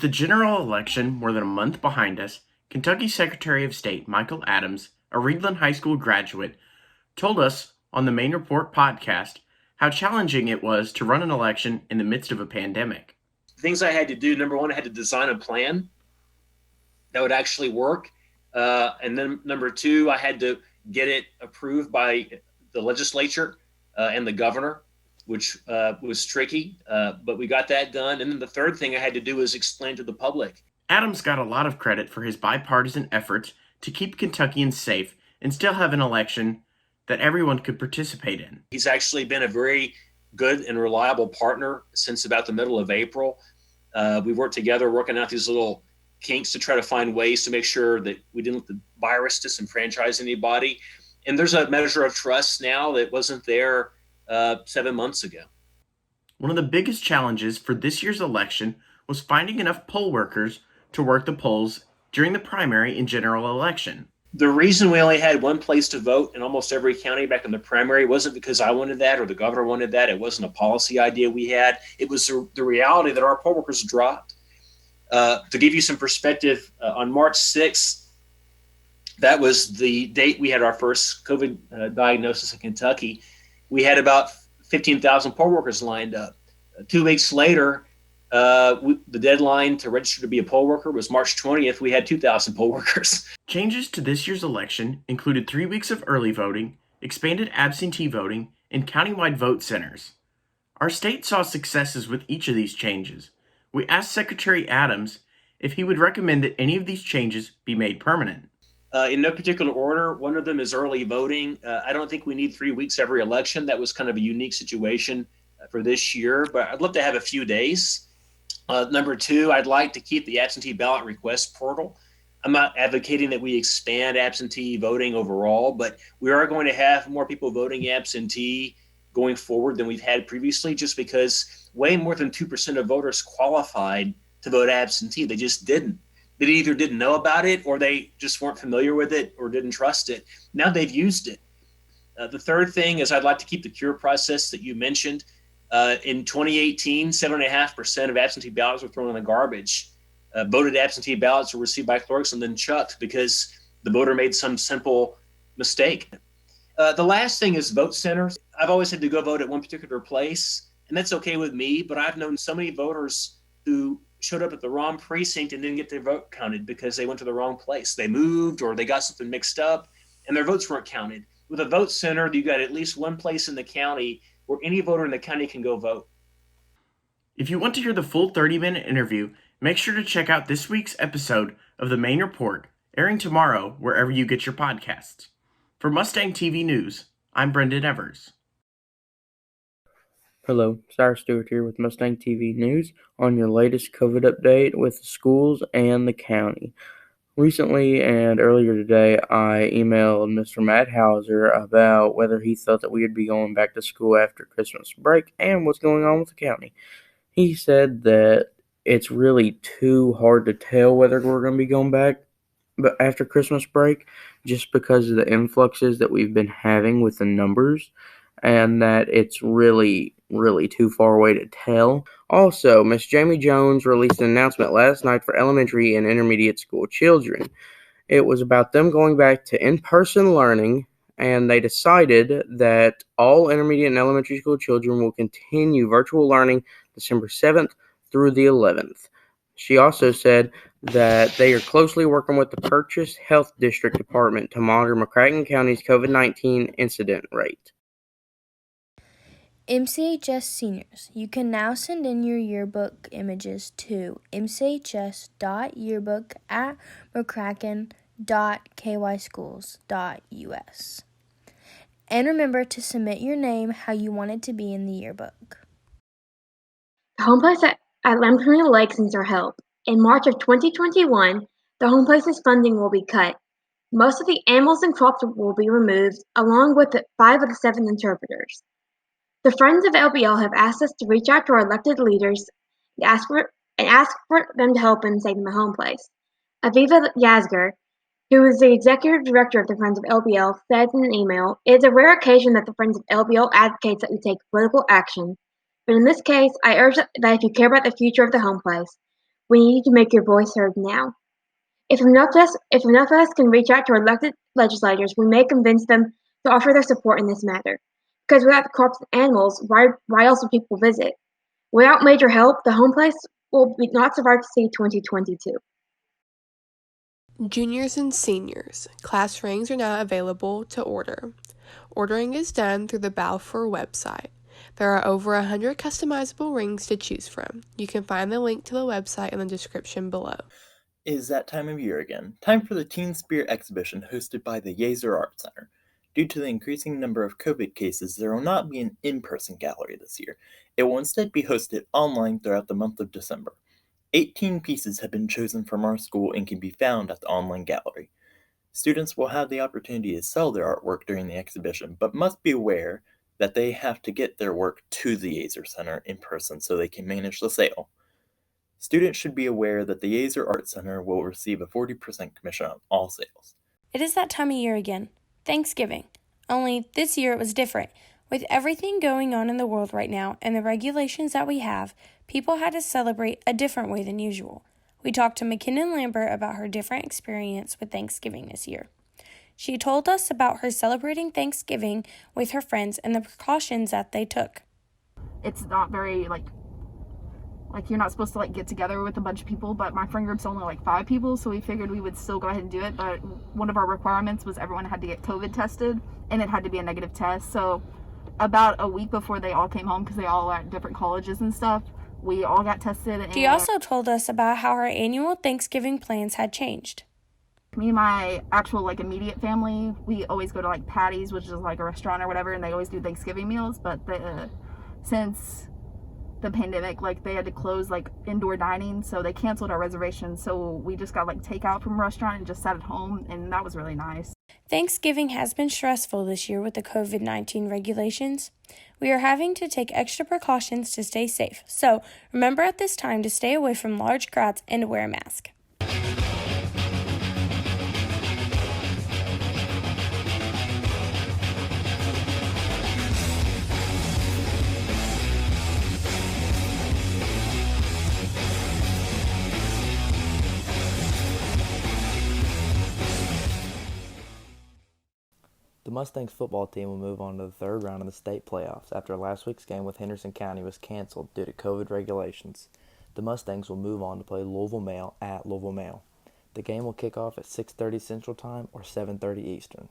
With the general election more than a month behind us, Kentucky Secretary of State Michael Adams, a Reedland High School graduate, told us on the Main Report podcast how challenging it was to run an election in the midst of a pandemic. Things I had to do, number one, I had to design a plan that would actually work. And then number two, I had to get it approved by the legislature and the governor, which was tricky, but we got that done. And then the third thing I had to do was explain to the public. Adams got a lot of credit for his bipartisan efforts to keep Kentuckians safe and still have an election that everyone could participate in. He's actually been a very good and reliable partner since about the middle of April. We worked together working out these little kinks to try to find ways to make sure that we didn't let the virus disenfranchise anybody. And there's a measure of trust now that wasn't there 7 months ago. One of the biggest challenges for this year's election was finding enough poll workers to work the polls during the primary and general election. The reason we only had one place to vote in almost every county back in the primary wasn't because I wanted that or the governor wanted that. It wasn't a policy idea we had. It was the reality that our poll workers dropped. To give you some perspective, on March 6th, that was the date we had our first COVID diagnosis in Kentucky. We had about 15,000 poll workers lined up. 2 weeks later, the deadline to register to be a poll worker was March 20th. We had 2,000 poll workers. Changes to this year's election included 3 weeks of early voting, expanded absentee voting, and countywide vote centers. Our state saw successes with each of these changes. We asked Secretary Adams if he would recommend that any of these changes be made permanent. In no particular order, one of them is early voting. I don't think we need 3 weeks every election. That was kind of a unique situation for this year, but I'd love to have a few days. Number two, I'd like to keep the absentee ballot request portal. I'm not advocating that we expand absentee voting overall, but we are going to have more people voting absentee going forward than we've had previously, just because way more than 2% of voters qualified to vote absentee. They just didn't. They either didn't know about it or they just weren't familiar with it or didn't trust it. Now they've used it. The third thing is I'd like to keep the cure process that you mentioned. In 2018, 7.5% of absentee ballots were thrown in the garbage. Voted absentee ballots were received by clerks and then chucked because the voter made some simple mistake. The last thing is vote centers. I've always had to go vote at one particular place, and that's okay with me, but I've known so many voters who showed up at the wrong precinct and didn't get their vote counted because they went to the wrong place. They moved or they got something mixed up and their votes weren't counted. With a vote center, you got at least one place in the county where any voter in the county can go vote. If you want to hear the full 30-minute interview, make sure to check out this week's episode of the Main Report, airing tomorrow wherever you get your podcasts. For Mustang TV News, I'm Brendan Evers. Hello, Cyrus Stewart here with Mustang TV News on your latest COVID update with the schools and the county. Recently and earlier today, I emailed Mr. Matt Hauser about whether he thought that we would be going back to school after Christmas break and what's going on with the county. He said that it's really too hard to tell whether we're going to be going back but after Christmas break just because of the influxes that we've been having with the numbers, and that it's really too far away to tell. Also, Miss Jamie Jones released an announcement last night for elementary and intermediate school children. It was about them going back to in-person learning, and they decided that all intermediate and elementary school children will continue virtual learning December 7th through the 11th. She also said that they are closely working with the Purchase Health District Department to monitor McCracken County's COVID-19 incident rate. MCHS seniors, you can now send in your yearbook images to mchs.yearbook@mccracken.kyschools.us. And remember to submit your name how you want it to be in the yearbook. The home place at Lamprey Lakes needs our help. In March of 2021, the home place's funding will be cut. Most of the animals and crops will be removed, along with 5 of the 7 interpreters. The Friends of LBL have asked us to reach out to our elected leaders and ask for them to help in saving the home place. Aviva Yazger, who is the executive director of the Friends of LBL, said in an email, "It is a rare occasion that the Friends of LBL advocates that we take political action. But in this case, I urge that if you care about the future of the home place, We need you to make your voice heard now. If enough of us can reach out to our elected legislators, we may convince them to offer their support in this matter. Because without the crops and animals, why else would people visit? Without major help, the home place will not survive to see 2022. Juniors and seniors, class rings are now available to order. Ordering is done through the Balfour website. There are over 100 customizable rings to choose from. You can find the link to the website in the description below. It is that time of year again. Time for the Teen Spirit exhibition hosted by the Yeazer Art Center. Due to the increasing number of COVID cases, there will not be an in-person gallery this year. It will instead be hosted online throughout the month of December. 18 pieces have been chosen from our school and can be found at the online gallery. Students will have the opportunity to sell their artwork during the exhibition, but must be aware that they have to get their work to the Yeazer Center in person so they can manage the sale. Students should be aware that the Yeazer Art Center will receive a 40% commission on all sales. It is that time of year again, Thanksgiving. Only this year it was different. With everything going on in the world right now and the regulations that we have, people had to celebrate a different way than usual. We talked to McKinnon Lambert about her different experience with Thanksgiving this year. She told us about her celebrating Thanksgiving with her friends and the precautions that they took. It's not very, like you're not supposed to get together with a bunch of people, but my friend group's only 5 people, so we figured we would still go ahead and do it. But one of our requirements was everyone had to get COVID tested, and it had to be a negative test. So about a week before they all came home, because they all are at different colleges and stuff, we all got tested. And she also told us about how her annual Thanksgiving plans had changed. Me and my actual immediate family, we always go to Patty's, which is a restaurant or whatever, and they always do Thanksgiving meals. But since the pandemic, they had to close indoor dining, so they canceled our reservations. So we just got takeout from a restaurant and just sat at home, and that was really nice. Thanksgiving has been stressful this year with the COVID-19 regulations. We are having to take extra precautions to stay safe. So remember at this time to stay away from large crowds and to wear a mask. The Mustangs football team will move on to the third round of the state playoffs after last week's game with Henderson County was canceled due to COVID regulations. The Mustangs will move on to play Louisville Male at Louisville Male. The game will kick off at 6:30 Central Time or 7:30 Eastern.